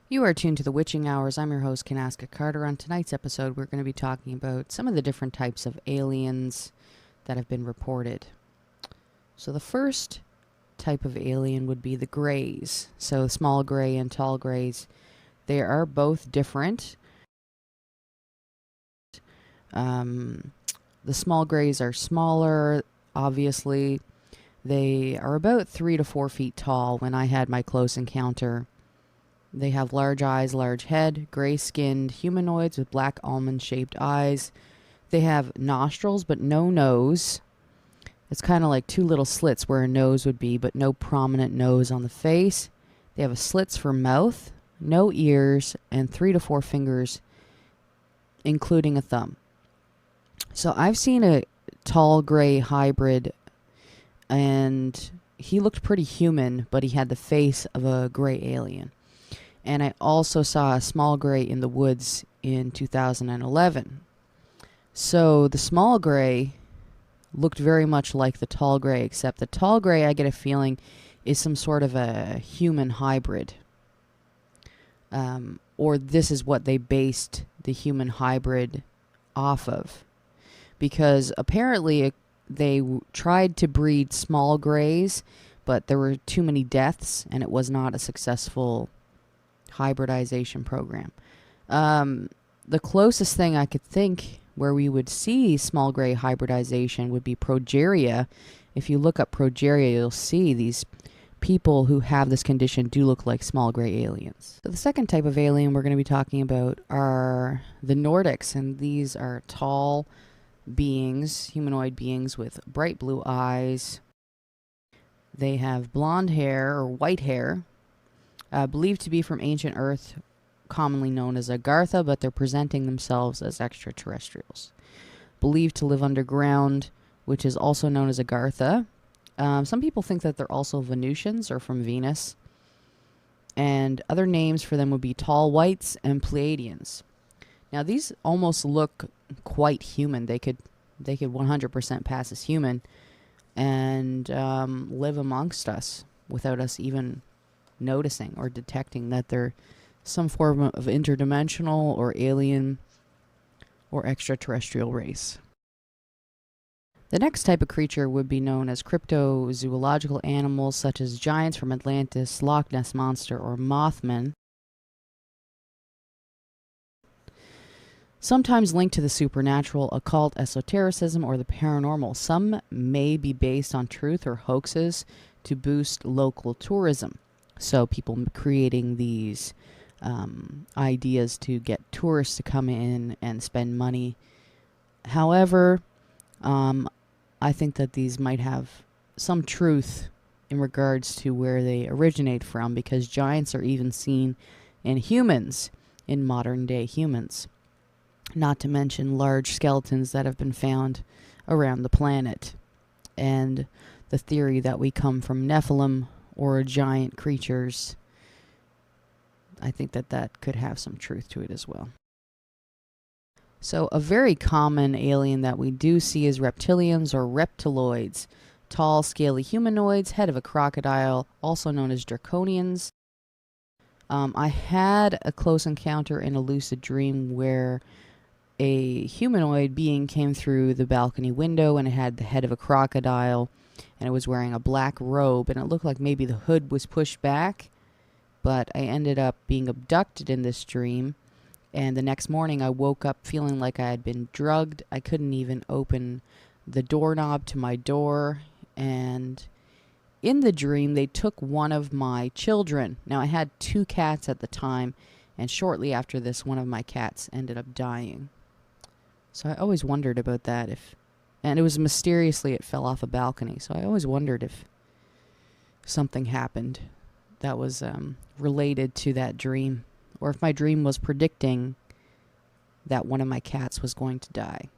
You are tuned to the Witching Hours. I'm your host, Kanaska Carter. On tonight's episode, we're going to be talking about some of the different types of aliens that have been reported. So the first type of alien would be the greys. So small gray and tall grays. They are both different. The small grays are smaller, obviously. They are about 3 to 4 feet tall when I had my close encounter. They have large eyes, large head, gray-skinned humanoids with black almond-shaped eyes. They have nostrils but no nose. It's kind of like two little slits where a nose would be, but no prominent nose on the face. They have slits for mouth, no ears, and 3 to 4 fingers, including a thumb. So I've seen a tall gray hybrid, and he looked pretty human, but he had the face of a gray alien. And I also saw a small gray in the woods in 2011. So the small gray looked very much like the tall gray, except the tall gray, I get a feeling, is some sort of a human hybrid. Or this is what they based the human hybrid off of. Because apparently they tried to breed small grays, but there were too many deaths, and it was not a successful hybridization program. The closest thing I could think where we would see small gray hybridization would be progeria. If you look up progeria, you'll see these people who have this condition do look like small gray aliens. So the second type of alien we're going to be talking about are the Nordics, and these are tall beings, humanoid beings with bright blue eyes. They have blonde hair or white hair, believed to be from ancient Earth, commonly known as Agartha, but they're presenting themselves as extraterrestrials. Believed to live underground, which is also known as Agartha. Some people think that they're also Venusians or from Venus. And other names for them would be tall whites and Pleiadians. Now these almost look quite human. They could 100% pass as human and live amongst us without us even noticing or detecting that they're some form of interdimensional or alien or extraterrestrial race. The next type of creature would be known as cryptozoological animals, such as giants from Atlantis, Loch Ness Monster, or Mothman. Sometimes linked to the supernatural, occult, esotericism, or the paranormal. Some may be based on truth or hoaxes to boost local tourism. So people creating these ideas to get tourists to come in and spend money. However, I think that these might have some truth in regards to where they originate from, because giants are even seen in humans, in modern day humans. Not to mention large skeletons that have been found around the planet. And the theory that we come from Nephilim or giant creatures, I think that could have some truth to it as well. So a very common alien that we do see is reptilians or reptiloids. Tall, scaly humanoids, head of a crocodile, also known as draconians. I had a close encounter in a lucid dream where a humanoid being came through the balcony window, and it had the head of a crocodile, and it was wearing a black robe, and it looked like maybe the hood was pushed back. But I ended up being abducted in this dream, and the next morning I woke up feeling like I had been drugged. I couldn't even open the doorknob to my door, and in the dream they took one of my children. Now I had 2 cats at the time, and shortly after this one of my cats ended up dying. So I always wondered about that, and it was mysteriously it fell off a balcony. So I always wondered if something happened that was related to that dream, or if my dream was predicting that one of my cats was going to die.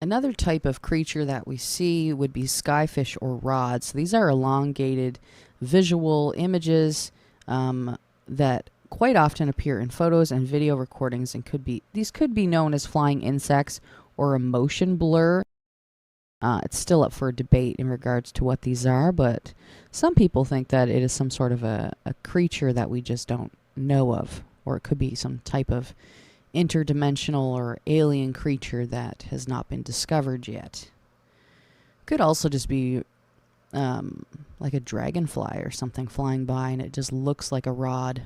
Another type of creature that we see would be skyfish or rods. These are elongated visual images that quite often appear in photos and video recordings, and these could be known as flying insects or a motion blur. It's still up for debate in regards to what these are, but some people think that it is some sort of a creature that we just don't know of, or it could be some type of interdimensional or alien creature that has not been discovered yet. Could also just be like a dragonfly or something flying by and it just looks like a rod.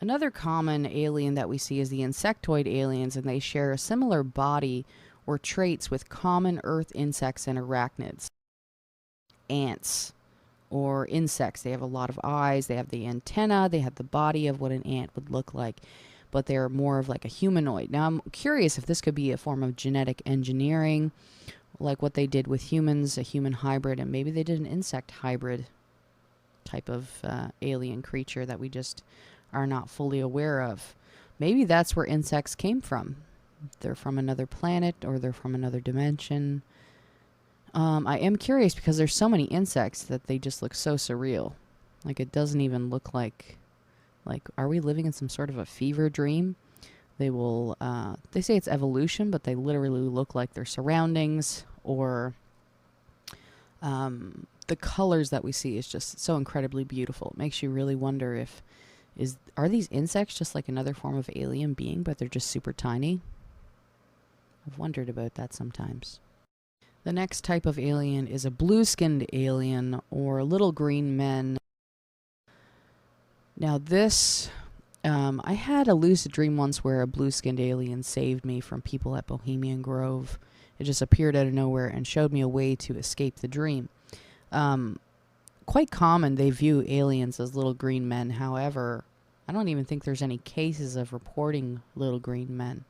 Another common alien that we see is the insectoid aliens, and they share a similar body or traits with common earth insects and arachnids. Ants or insects, they have a lot of eyes, they have the antenna, they have the body of what an ant would look like, but they're more of like a humanoid. Now I'm curious if this could be a form of genetic engineering, like what they did with humans, a human hybrid, and maybe they did an insect hybrid type of alien creature that we just are not fully aware of. Maybe that's where insects came from. They're from another planet or they're from another dimension. I am curious because there's so many insects that they just look so surreal. Like it doesn't even look like are we living in some sort of a fever dream? They will, they say it's evolution, but they literally look like their surroundings, or the colors that we see is just so incredibly beautiful. It makes you really wonder are these insects just like another form of alien being, but they're just super tiny? I've wondered about that sometimes. The next type of alien is a blue-skinned alien, or little green men. Now this, I had a lucid dream once where a blue-skinned alien saved me from people at Bohemian Grove. It just appeared out of nowhere and showed me a way to escape the dream. Quite common, they view aliens as little green men. However, I don't even think there's any cases of reporting little green men.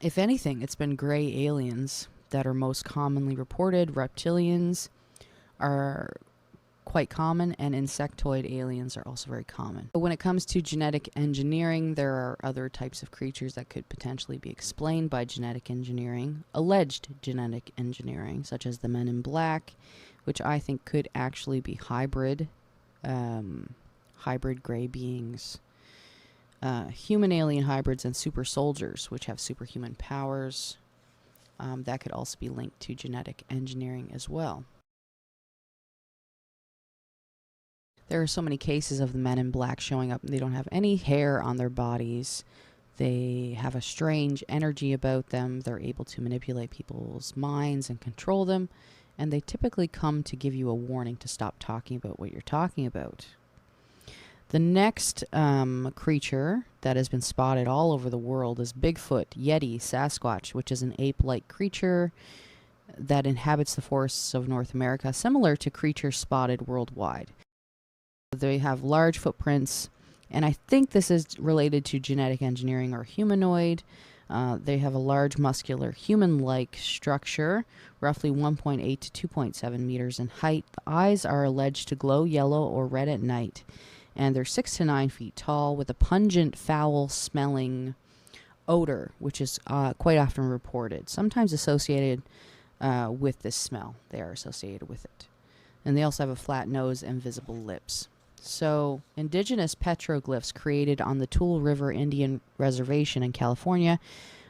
If anything, it's been gray aliens that are most commonly reported. Reptilians are quite common, and insectoid aliens are also very common. But when it comes to genetic engineering, there are other types of creatures that could potentially be explained by genetic engineering, alleged genetic engineering, such as the Men in Black, which I think could actually be hybrid gray beings. Human alien hybrids and super soldiers, which have superhuman powers. That could also be linked to genetic engineering as well. There are so many cases of the Men in Black showing up and they don't have any hair on their bodies. They have a strange energy about them. They're able to manipulate people's minds and control them. And they typically come to give you a warning to stop talking about what you're talking about. The next creature that has been spotted all over the world is Bigfoot, Yeti, Sasquatch, which is an ape-like creature that inhabits the forests of North America, similar to creatures spotted worldwide. They have large footprints, and I think this is related to genetic engineering or humanoid. They have a large muscular human-like structure, roughly 1.8 to 2.7 meters in height. The eyes are alleged to glow yellow or red at night, and they're 6 to 9 feet tall with a pungent, foul-smelling odor, which is quite often reported, sometimes associated with this smell. They are associated with it. And they also have a flat nose and visible lips. So, indigenous petroglyphs created on the Tule River Indian Reservation in California,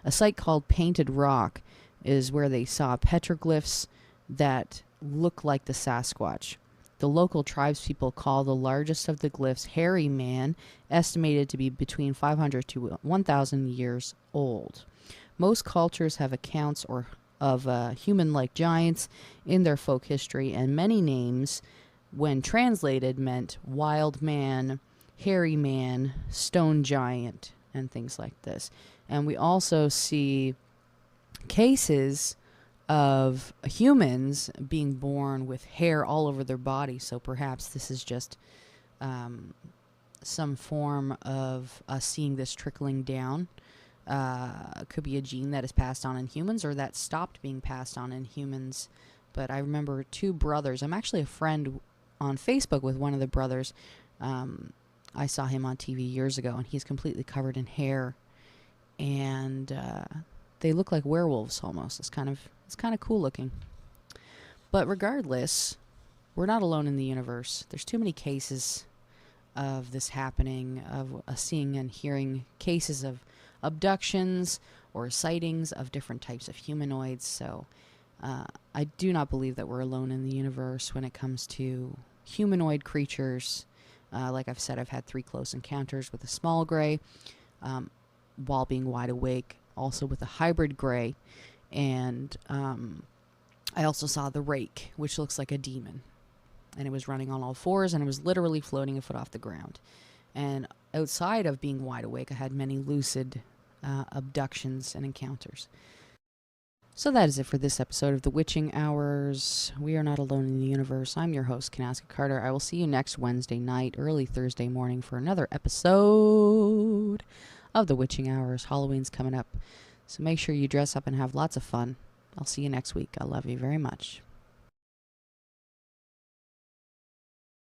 a site called Painted Rock, is where they saw petroglyphs that look like the Sasquatch. The local tribespeople call the largest of the glyphs Hairy Man, estimated to be between 500 to 1,000 years old. Most cultures have accounts of human-like giants in their folk history, and many names, when translated, meant wild man, hairy man, stone giant, and things like this. And we also see cases of humans being born with hair all over their body, so perhaps this is just some form of us seeing this trickling down. Could be a gene that is passed on in humans or that stopped being passed on in humans. But I remember two brothers. I'm actually a friend on Facebook with one of the brothers. I saw him on TV years ago, and he's completely covered in hair, and they look like werewolves almost. It's kind of cool looking. But regardless, we're not alone in the universe. There's too many cases of this happening, of seeing and hearing cases of abductions or sightings of different types of humanoids. So I do not believe that we're alone in the universe when it comes to humanoid creatures. Like I've said, I've had 3 close encounters with a small gray while being wide awake, also with a hybrid gray, and I also saw the rake, which looks like a demon, and it was running on all 4s, and it was literally floating a foot off the ground. And outside of being wide awake, I had many lucid abductions and encounters. So that is it for this episode of The Witching Hours. We are not alone in the universe. I'm your host, Kanaska Carter. I will see you next Wednesday night, early Thursday morning for another episode of The Witching Hours. Halloween's coming up, so make sure you dress up and have lots of fun. I'll see you next week. I love you very much.